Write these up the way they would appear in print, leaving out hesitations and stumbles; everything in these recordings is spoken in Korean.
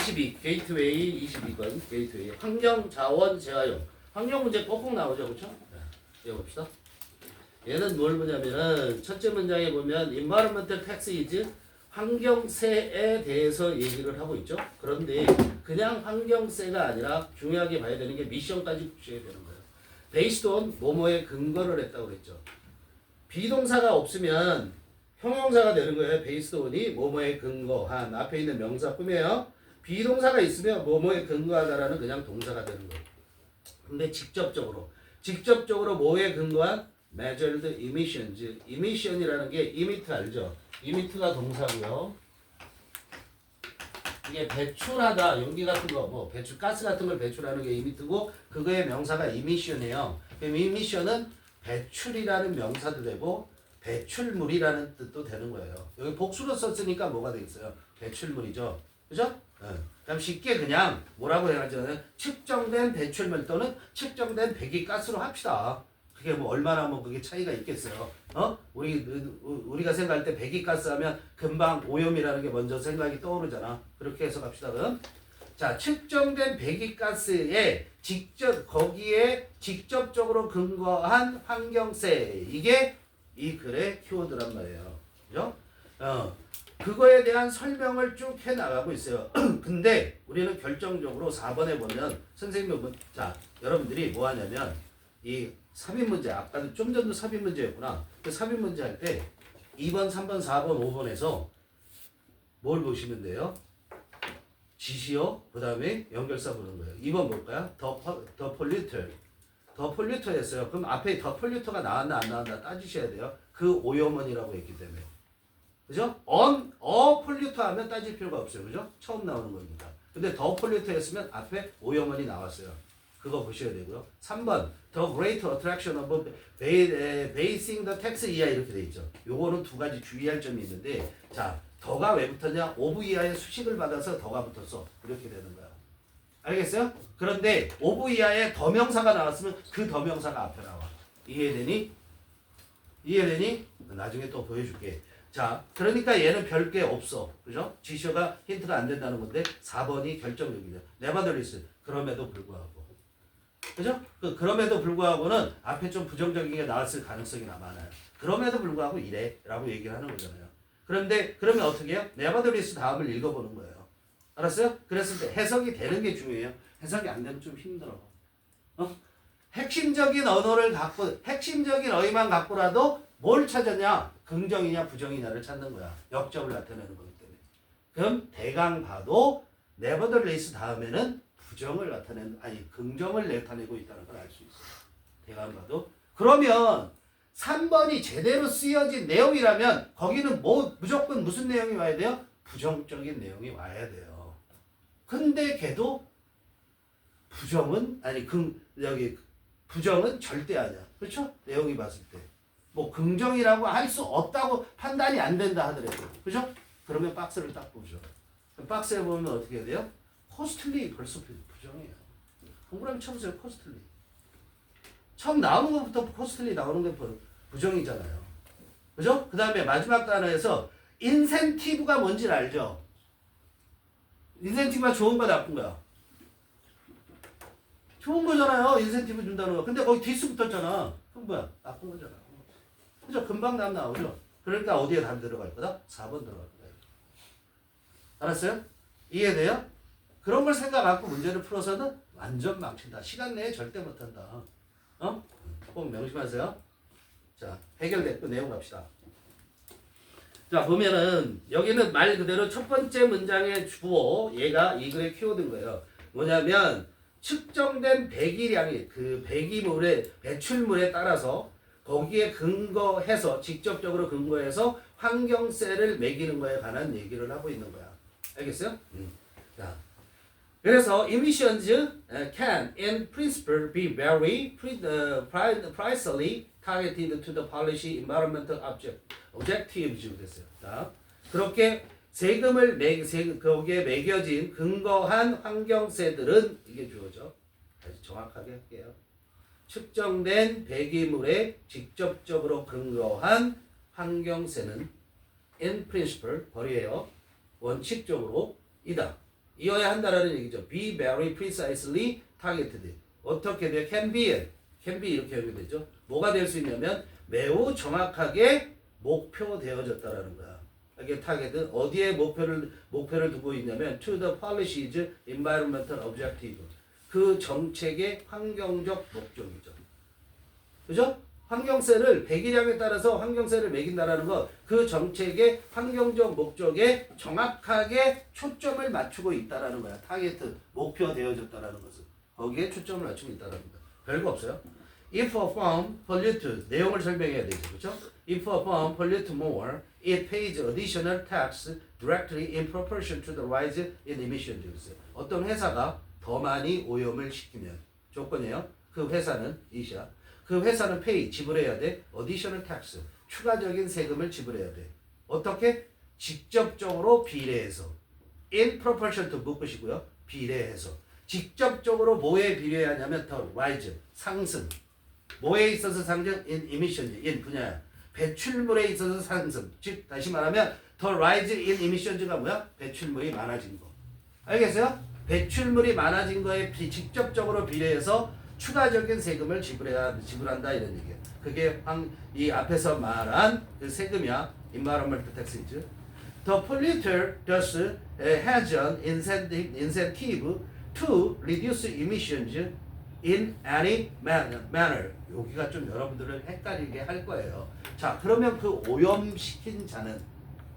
22 게이트웨이 22건 게이트웨이 환경 자원 재활용 환경 문제 꼭꼭 나오죠, 그렇죠? 읽어봅시다. 얘는 뭘 보냐면은 첫째 문장에 보면 environmental tax is 환경세에 대해서 얘기를 하고 있죠. 그런데 그냥 환경세가 아니라 중요하게 봐야 되는 게 미션까지 붙여야 되는 거예요. based on 뭐뭐에 근거를 했다고 그랬죠. 비동사가 없으면 형용사가 되는 거예요. based on이 뭐뭐에 근거한 앞에 있는 명사 뿐이에요. 비동사가 있으면 뭐뭐에 근거하다라는 그냥 동사가 되는 거예요. 근데 직접적으로 뭐에 근거한 measured emissions. emission이라는 게 emit 알죠? emit가 동사고요. 이게 배출하다, 연기 같은 거, 뭐 배출, 가스 같은 걸 배출하는 게 emit고 그거의 명사가 emission이에요. 그럼 emission은 배출이라는 명사도 되고 배출물이라는 뜻도 되는 거예요. 여기 복수로 썼으니까 뭐가 되겠어요? 배출물이죠. 그죠? 그럼 쉽게 그냥 뭐라고 해야죠? 측정된 배출물 또는 측정된 배기가스로 합시다. 그게 뭐 얼마나 뭐 그게 차이가 있겠어요. 우리가 생각할 때 배기가스 하면 금방 오염이라는 게 먼저 생각이 떠오르잖아. 그렇게 해서 갑시다. 그럼 자, 측정된 배기가스에 거기에 직접적으로 근거한 환경세, 이게 이 글의 키워드란 말이에요. 그죠? 그거에 대한 설명을 쭉 해나가고 있어요. 근데 우리는 결정적으로 4번에 보면 선생님은 자, 여러분들이 뭐 하냐면 이 삽입 문제, 아까도 좀 전도 삽입 문제였구나. 그 삽입 문제 할 때 2번, 3번, 4번, 5번에서 뭘 보시면 돼요? 지시어, 그 다음에 연결사 보는 거예요. 2번 볼까요? 더 폴리터였어요. 그럼 앞에 더 폴리터가 나왔나 안 나왔나 따지셔야 돼요. 그 오염원이라고 했기 때문에. 그죠? 폴리터 하면 따질 필요가 없어요. 그죠? 처음 나오는 겁니다. 근데 더 폴리터 했으면 앞에 오염원이 나왔어요. 그거 보셔야 되고요. 3번 The Great Attraction of Basing the Tax 이하 이렇게 돼 있죠. 요거는 두 가지 주의할 점이 있는데 자, 더가 왜 붙었냐? 오브 이하의 수식을 받아서 더가 붙었어. 이렇게 되는 거야. 알겠어요? 그런데 오브 이하에 더 명사가 나왔으면 그 더 명사가 앞에 나와. 이해되니? 나중에 또 보여줄게. 자, 그러니까 얘는 별게 없어. 그죠? 지시어가 힌트가 안 된다는 건데 4번이 결정적이죠. 네버더리스. 그럼에도 불구하고. 그죠? 그럼에도 불구하고는 앞에 좀 부정적인 게 나왔을 가능성이 많아요. 그럼에도 불구하고 이래 라고 얘기를 하는 거잖아요. 그런데 그러면 어떻게 해요? 네버더리스 다음을 읽어보는 거예요. 알았어요? 그랬을 때 해석이 되는 게 중요해요. 해석이 안 되면 좀 힘들어. 핵심적인 언어를 갖고 핵심적인 어휘만 갖고라도 뭘 찾았냐? 긍정이냐 부정이냐를 찾는 거야. 역점을 나타내는 거기 때문에. 그럼 대강 봐도 nevertheless 다음에는 부정을 긍정을 나타내고 있다는 걸 알 수 있어요. 대강 봐도. 그러면 3번이 제대로 쓰여진 내용이라면 거기는 무조건 무슨 내용이 와야 돼요? 부정적인 내용이 와야 돼요. 근데 걔도 부정은 절대 아니야. 그렇죠? 내용이 봤을 때. 뭐 긍정이라고 할 수 없다고 판단이 안 된다 하더라도. 그죠? 그러면 박스를 딱 보죠. 박스에 보면 어떻게 해야 돼요? 코스틀리 벌써 부정이에요. 동그라미 쳐보세요. 코스틀리. 처음 나오는 것부터 코스틀리 나오는 게 부정이잖아요. 그죠? 그 다음에 마지막 단어에서 인센티브가 뭔지 알죠? 인센티브가 좋은 거 나쁜 거야? 좋은 거잖아요. 인센티브 준다는 거. 근데 거기 디스 붙었잖아. 그럼 뭐야? 나쁜 거잖아. 그죠? 금방 답 나오죠? 그러니까 어디에 답이 들어갈 거다? 4번 들어갈 거다. 알았어요? 이해돼요? 그런 걸 생각 갖고 문제를 풀어서는 완전 망친다. 시간 내에 절대 못한다. 꼭 명심하세요. 자, 해결됐고 내용 갑시다. 자, 보면은 여기는 말 그대로 첫 번째 문장의 주어, 얘가 이 글의 키워드인 거예요. 뭐냐면 측정된 배기량이 그 배출물에 따라서 거기에 직접적으로 근거해서 환경세를 매기는 거에 관한 얘기를 하고 있는 거야. 알겠어요? 자, 그래서 emissions can in principle be very precisely targeted to the policy environmental objectives 됐어요. 자, 그렇게 거기에 매겨진 근거한 환경세들은 이게 주어져. 다시 정확하게 할게요. 측정된 배기물에 직접적으로 근거한 환경세는 in principle 벌이에요. 원칙적으로 이다. 이어야 한다라는 얘기죠. Be very precisely targeted. 어떻게 돼요? Can be 이렇게 연결되죠. 뭐가 될 수 있냐면 매우 정확하게 목표되어졌다라는 거야. 이게 타겟은 어디에 목표를 두고 있냐면 to the policy's environmental objective. 그 정책의 환경적 목적이죠. 그죠? 환경세를 배기량에 따라서 환경세를 매긴다라는 거, 그 정책의 환경적 목적에 정확하게 초점을 맞추고 있다라는 거야. 타겟, 목표되어졌다라는 것은 거기에 초점을 맞추고 있다라는 거. 별거 없어요. If a firm pollute, 내용을 설명해야 되죠, 그렇죠? If a firm pollute more, it pays additional tax directly in proportion to the rise in emissions. 어떤 회사가 더 많이 오염을 시키면 조건이에요. 그 회사는 이시야. 그 회사는 pay 지불해야 돼. additional tax 추가적인 세금을 지불해야 돼. 어떻게? 직접적으로 비례해서. in proportion to 묶으시고요. 비례해서. 직접적으로 뭐에 비례하냐면 더 rise 상승. 뭐에 있어서 상승? in emissions in 분야. 배출물에 있어서 상승. 즉 다시 말하면 더 rise in emissions가 뭐야? 배출물이 많아진 거. 알겠어요? 배출물이 많아진 거에 직접적으로 비례해서 추가적인 세금을 지불한다 이런 얘기야. 그게 이 앞에서 말한 그 세금이야. environmental taxes. The polluter thus has an incentive to reduce emissions in any manner. 여기가 좀 여러분들을 헷갈리게 할 거예요. 자, 그러면 그 오염시킨 자는,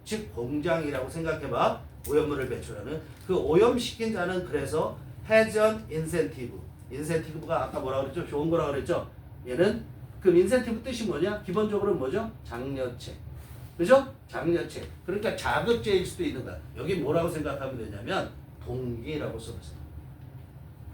즉 공장이라고 생각해봐. 오염물을 배출하는 그 오염시킨 자는 그래서 has an incentive. 인센티브가 아까 뭐라고 그랬죠? 좋은 거라고 그랬죠? 얘는 그 인센티브 뜻이 뭐냐? 기본적으로 뭐죠? 장려책. 그죠? 장려책. 그러니까 자극제일 수도 있는 거야. 여기 뭐라고 생각하면 되냐면 동기라고 써봤어요.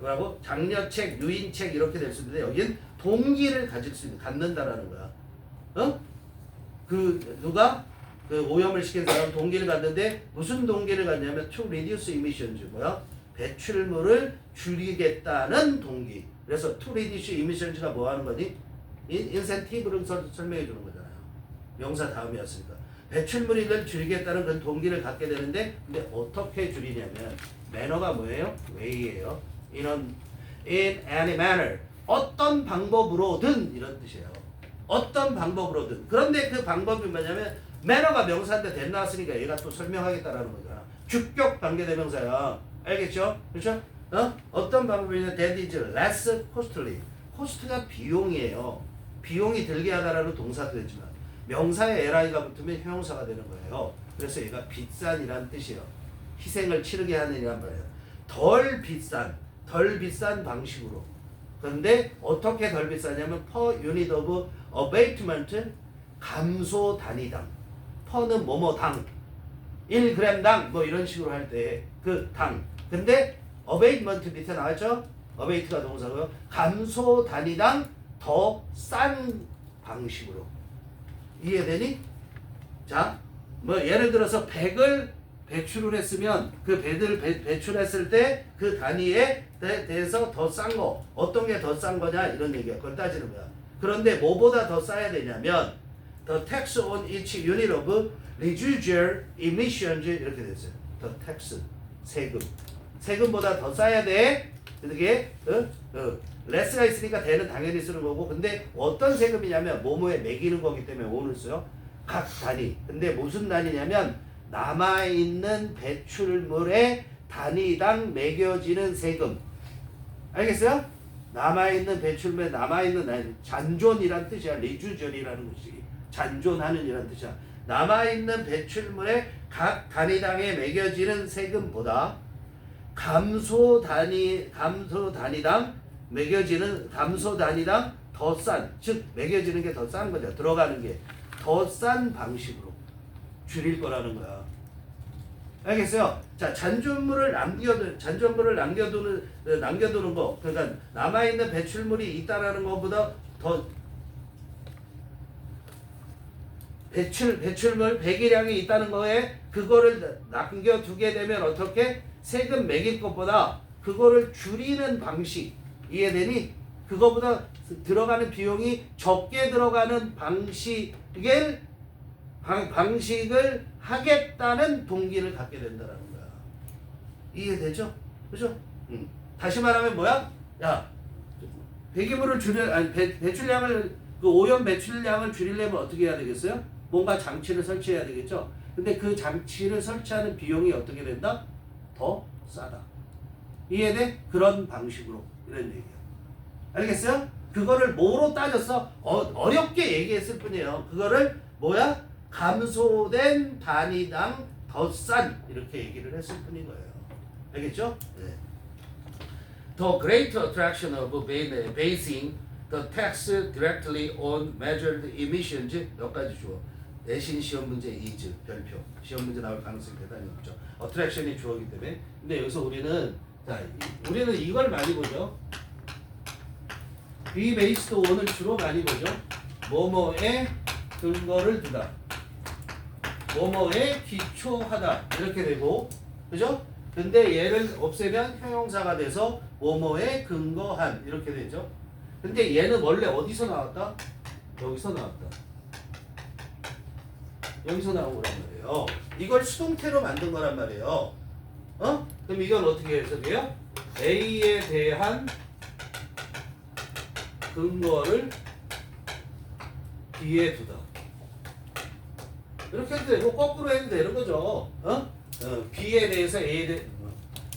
뭐라고? 장려책, 유인책 이렇게 될 수 있는데 여긴 동기를 가질 수 있는, 갖는다라는 거야. 어? 그 누가? 그 오염을 시킨 사람 동기를 갖는데 무슨 동기를 갖냐면 to reduce emissions 뭐야? 배출물을 줄이겠다는 동기. 그래서 to reduce emissions가 뭐 하는 거니? 인센티브를 설명해 주는 거잖아요. 명사 다음이었으니까. 배출물을 줄이겠다는 그 동기를 갖게 되는데 근데 어떻게 줄이냐면 매너가 뭐예요? way예요. in any manner. 어떤 방법으로든 이런 뜻이에요. 어떤 방법으로든. 그런데 그 방법이 뭐냐면 매너가 명사인데 된 나왔으니까 얘가 또 설명하겠다라는 거잖아. 주격 관계대명사야. 알겠죠? 그렇죠? 어떤 방법이냐? That is less costly. 코스트가 비용이에요. 비용이 들게 하다라는 동사도 되지만 명사에 li가 붙으면 형용사가 되는 거예요. 그래서 얘가 비싼이란 뜻이에요. 희생을 치르게 하느냐는 말이에요. 덜 비싼 방식으로. 그런데 어떻게 덜 비싸냐면 per unit of abatement 감소 단위당. per는 뭐뭐당 1g당 뭐 이런 식으로 할 때 그 당. 근데 abatement 밑에 나왔죠? abate가 동사고요. 감소 단위당 더 싼 방식으로. 이해되니? 자, 뭐 예를 들어서 100을 배출을 했으면 그 100을 배출했을 때 그 단위에 대해서 더 싼 거. 어떤 게 더 싼 거냐 이런 얘기야. 그걸 따지는 거야. 그런데 뭐보다 더 싸야 되냐면 the tax on each unit of residual emissions 이렇게 됐어요. the tax 세금보다 더 싸야 돼. 그게 less가 있으니까 대는 당연히 쓰는 거고 근데 어떤 세금이냐면 뭐뭐에 매기는 거기 때문에 오늘 써요. 각 단위. 근데 무슨 단위냐면 남아있는 배출물의 단위당 매겨지는 세금. 알겠어요? 남아있는 배출물에 남아있는 잔존이란 뜻이야. 리주절이라는 것이 잔존하는 이란 뜻이야. 남아있는 배출물에 각 단위당에 매겨지는 세금보다 감소 단위당 매겨지는 감소 단위당 더 싼, 즉 매겨지는 게 더 싼 거죠. 들어가는 게 더 싼 방식으로 줄일 거라는 거야. 알겠어요? 자, 잔존물을 남겨두는 거. 그러니까 남아있는 배출물이 있다라는 것보다 더 배출물 배기량이 있다는 거에 그거를 남겨두게 되면 어떻게? 세금 매길 것보다 그거를 줄이는 방식. 이해되니? 그거보다 들어가는 비용이 적게 들어가는 방식을 하겠다는 동기를 갖게 된다는 거야. 이해되죠? 그죠? 다시 말하면 뭐야? 야, 배기물을 배출량을 그 오염 배출량을 줄이려면 어떻게 해야 되겠어요? 뭔가 장치를 설치해야 되겠죠? 근데 그 장치를 설치하는 비용이 어떻게 된다? 더 싸다. 이해돼? 그런 방식으로 이런 얘기야. 알겠어요? 그거를 뭐로 따졌어? 어렵게 얘기했을 뿐이에요. 그거를 뭐야? 감소된 단위당 더 싼 이렇게 얘기를 했을 뿐인 거예요. 알겠죠? 네. The greater attraction of basing the tax directly on measured emissions 여기까지 주어. 내신 시험 문제 is 별표. 시험 문제 나올 가능성이 대단히 높죠. attraction이 주어이기 때문에. 근데 여기서 우리는 이걸 많이 보죠. be based on을 주로 많이 보죠. 뭐뭐에 근거를 두다. 뭐뭐에 기초하다. 이렇게 되고, 그죠? 근데 얘를 없애면 형용사가 돼서 뭐뭐에 근거한 이렇게 되죠. 근데 얘는 원래 어디서 나왔다? 여기서 나왔다. 여기서 나온 거란 말이에요. 이걸 수동태로 만든 거란 말이에요. 그럼 이건 어떻게 해석해요? A에 대한 근거를 B에 두다. 이렇게 해도 되고 거꾸로 해도 되는 거죠. B에 대해서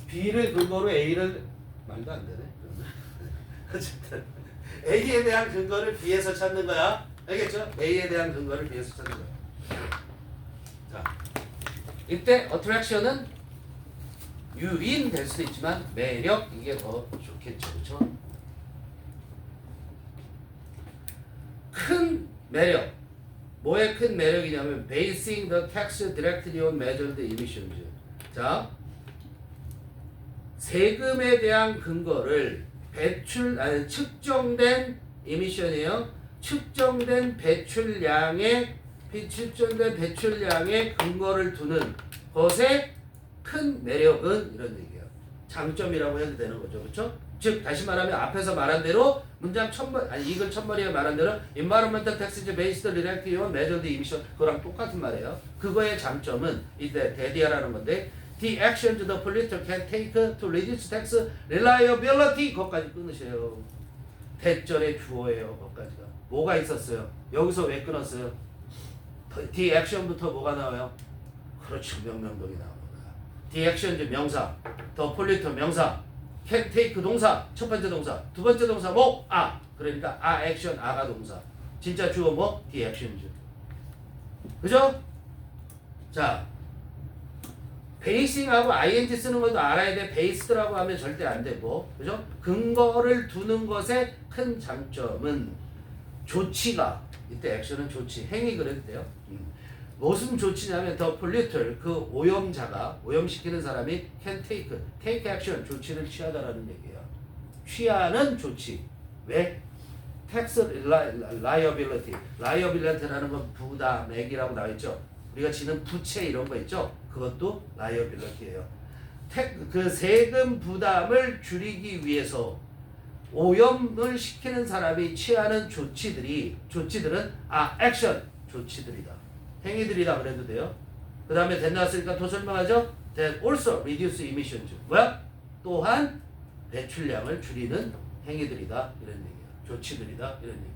B를 근거로 A를 말도 안 되네. 어쨌든 A에 대한 근거를 B에서 찾는 거야. 알겠죠? A에 대한 근거를 B에서 찾는 거야. 자, 이때 attraction은 유인 될 수도 있지만 매력 이게 더 좋겠죠, 그렇죠? 큰 매력. 뭐의 큰 매력이냐면 basing the tax directly on measured emissions. 자, 세금에 대한 근거를 측정된 emission이에요. 측정된 배출량의 근거를 두는 것의 큰 매력은 이런 얘기예요. 장점이라고 해도 되는 거죠, 그렇죠? 즉 다시 말하면 앞에서 말한 대로 문장 이글 첫머리에 말한 대로 environmental tax is based directly on measured emission 그거랑 똑같은 말이에요. 그거의 장점은 이때 대디아라는 건데 the actions the polluter can take to reduce tax reliability 거기까지 끊으세요. 대절의 주어예요. 거기까지가 뭐가 있었어요? 여기서 왜 끊었어요? the action부터 뭐가 나와요? 그렇죠. 명령동이 나오는 거야. the action 명사, the polluter 명사, can take 동사, 첫 번째 동사, 두 번째 동사 뭐? 그러니까 action, 가 동사. 진짜 주어 뭐? the actions. 그죠? 자, basing하고 ing 쓰는 것도 알아야 돼. based라고 하면 절대 안 되고, 그죠? 근거를 두는 것의 큰 장점은 조치가 이때 action은 조치, 행위 그래도 돼요. 무슨 조치냐면 the polluter 그 오염자가 오염시키는 사람이 can take action 조치를 취하다라는 얘기예요. 취하는 조치. 왜? tax liability라는 건 부담, 액이라고 나와 있죠. 우리가 지는 부채 이런 거 있죠. 그것도 liability예요. 그 세금 부담을 줄이기 위해서 오염을 시키는 사람이 취하는 조치들은 액션 조치들이다. 행위들이라 그래도 돼요. 그 다음에 됐나 왔으니까 더 설명하죠. That also reduce emissions. 뭐야? 또한 배출량을 줄이는 행위들이다. 이런 얘기야. 조치들이다. 이런 얘기야.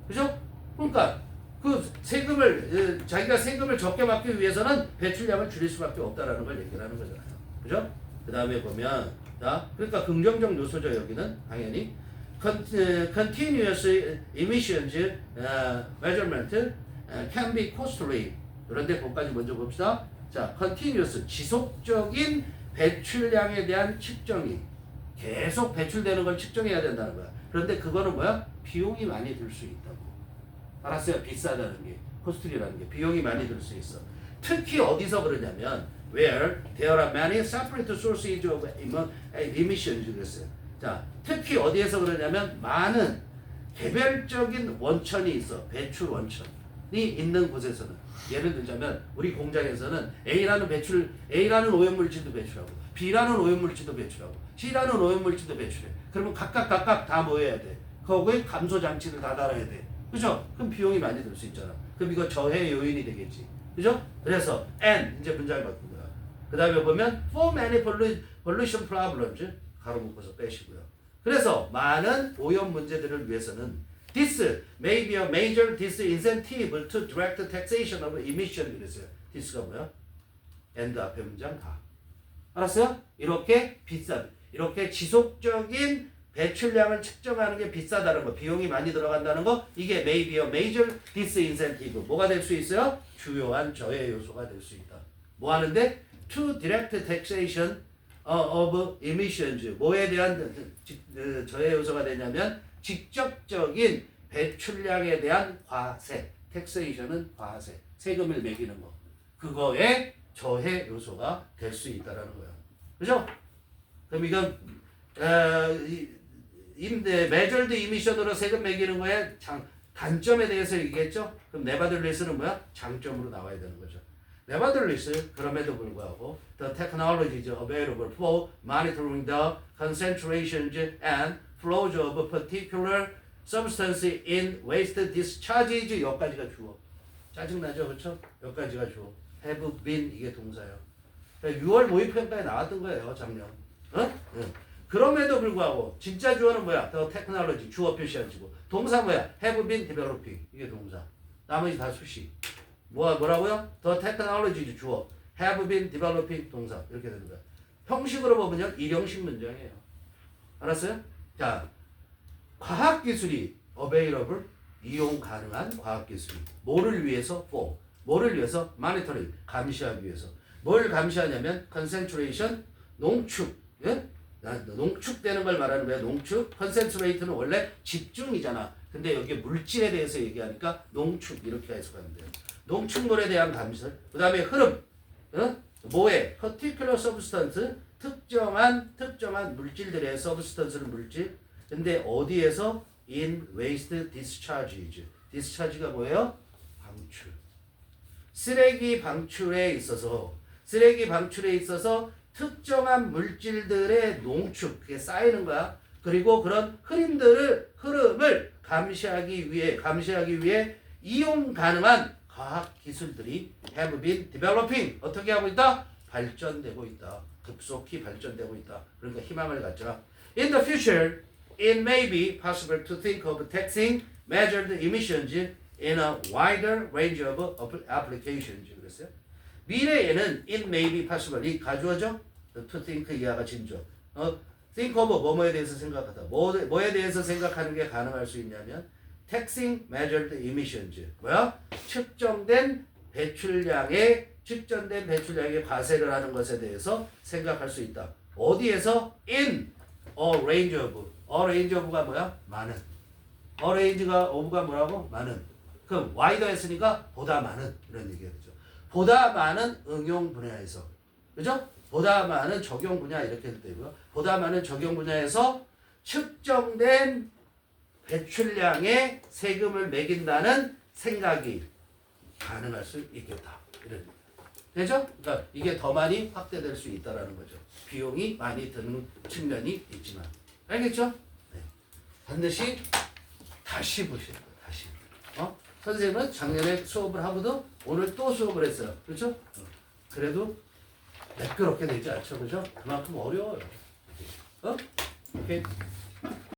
그죠? 그러니까 그 자기가 세금을 적게 받기 위해서는 배출량을 줄일 수밖에 없다라는 걸 얘기를 하는 거잖아요. 그죠? 그 다음에 보면 자, 그러니까 긍정적 요소죠. 여기는 당연히 continuous emissions measurement can be costly. 그런데 그것까지 먼저 봅시다. 자, continuous 지속적인 배출량에 대한 측정이 계속 배출되는 걸 측정해야 된다는 거야. 그런데 그거는 뭐야? 비용이 많이 들 수 있다고. 알았어요? 비싸다는 게 costly라는 게 비용이 많이 들 수 있어. 특히 어디서 그러냐면 where there are many separate sources of emissions 그랬어요. 자, 특히 어디에서 그러냐면 많은 개별적인 원천이 있어. 배출 원천이 있는 곳에서는 예를 들자면 우리 공장에서는 A라는 오염물질도 배출하고 B라는 오염물질도 배출하고 C라는 오염물질도 배출해. 그러면 각각 다 모여야 돼. 거기에 감소 장치를 다 달아야 돼. 그죠? 그럼 비용이 많이 들 수 있잖아. 그럼 이거 저해 요인이 되겠지. 그죠? 그래서 and 이제 문장을 바꾼 거야. 그 그 다음에 보면 for many pollution problems 가로 묶어서 빼시고요. 그래서 많은 오염 문제들을 위해서는 this may be a major disincentive to direct taxation of emission 이랬어요. this가 뭐야? and 앞에 문장 다. 알았어요? 이렇게 이렇게 지속적인 배출량을 측정하는 게 비싸다는 거, 비용이 많이 들어간다는 거, 이게 may be a major disincentive. 뭐가 될 수 있어요? 주요한 저해 요소가 될 수 있다. 뭐 하는데? To direct taxation of emissions. 뭐에 대한 저해 요소가 되냐면 직접적인 배출량에 대한 과세. taxation은 과세. 세금을 매기는 거. 그거에 저해 요소가 될 수 있다라는 거예요. 그죠? 그럼 이건 메저드 이미션으로 세금 매기는 거에 단점에 대해서 얘기했죠? 그럼 네바들리스는 뭐야? 장점으로 나와야 되는 거죠. 네바들리스 그럼에도 불구하고 the technologies available for monitoring the concentrations and flows of particular substance in waste discharges 여기까지가 주어. 짜증나죠? 그렇죠? 여기까지가 주어. have been 이게 동사예요. 6월 모의평가에 나왔던 거예요. 작년. 어? 응. 그럼에도 불구하고 진짜 주어는 뭐야? The technology 주어 표시하지고 동사 뭐야? have been developing 이게 동사. 나머지 다 수식. 뭐라고요? The technology 주어. have been developing 동사 이렇게 되는 거야. 형식으로 보면 일형식 문장이에요. 알았어요? 자, 과학기술이 available 이용 가능한 과학기술이 뭐를 위해서? for 뭐를 위해서? monitoring 감시하기 위해서. 뭘 감시하냐면 concentration 농축. 예? 농축되는 걸 말하는 거야. 농축. concentrate는 원래 집중이잖아. 근데 여기 물질에 대해서 얘기하니까 농축 이렇게 해석하면 돼요. 농축물에 대한 감시. 그 다음에 흐름. 어? 뭐에? particular substance 특정한 물질들의 substance는 물질. 근데 어디에서? in waste discharges. discharge가 뭐예요? 방출. 쓰레기 방출에 있어서 특정한 물질들의 농축, 그게 쌓이는 거야. 그리고 그런 흐름을 감시하기 위해 이용 가능한 과학 기술들이 have been developing 어떻게 하고 있다? 발전되고 있다. 급속히 발전되고 있다. 그러니까 희망을 갖자. In the future, it may be possible to think of taxing measured emissions in a wider range of applications. 그랬어요. 미래에는 it may be possible 이 가주어죠? to think 이하가 진조. think of 뭐뭐에 대해서 생각하다. 뭐에 대해서 생각하는 게 가능할 수 있냐면 taxing measured emissions. 뭐야? 측정된 배출량의 과세를 하는 것에 대해서 생각할 수 있다. 어디에서? in a range of가 뭐야? 많은. a range가 of가 뭐라고? 많은. 그럼 wider 했으니까 보다 많은 이런 얘기겠죠. 보다 많은 응용 분야에서. 그죠? 보다 많은 적용 분야 이렇게 해도 되고요. 보다 많은 적용 분야에서 측정된 배출량의 세금을 매긴다는 생각이 가능할 수 있겠다. 이런 되죠? 그러니까 이게 더 많이 확대될 수 있다라는 거죠. 비용이 많이 드는 측면이 있지만. 알겠죠? 네. 반드시 다시 보시는 거예요. 다시. 선생님은 작년에 수업을 하고도 오늘 또 수업을 했어요. 그렇죠? 그래도 매끄럽게 되지 않죠. 그죠? 그만큼 어려워요. 오케이?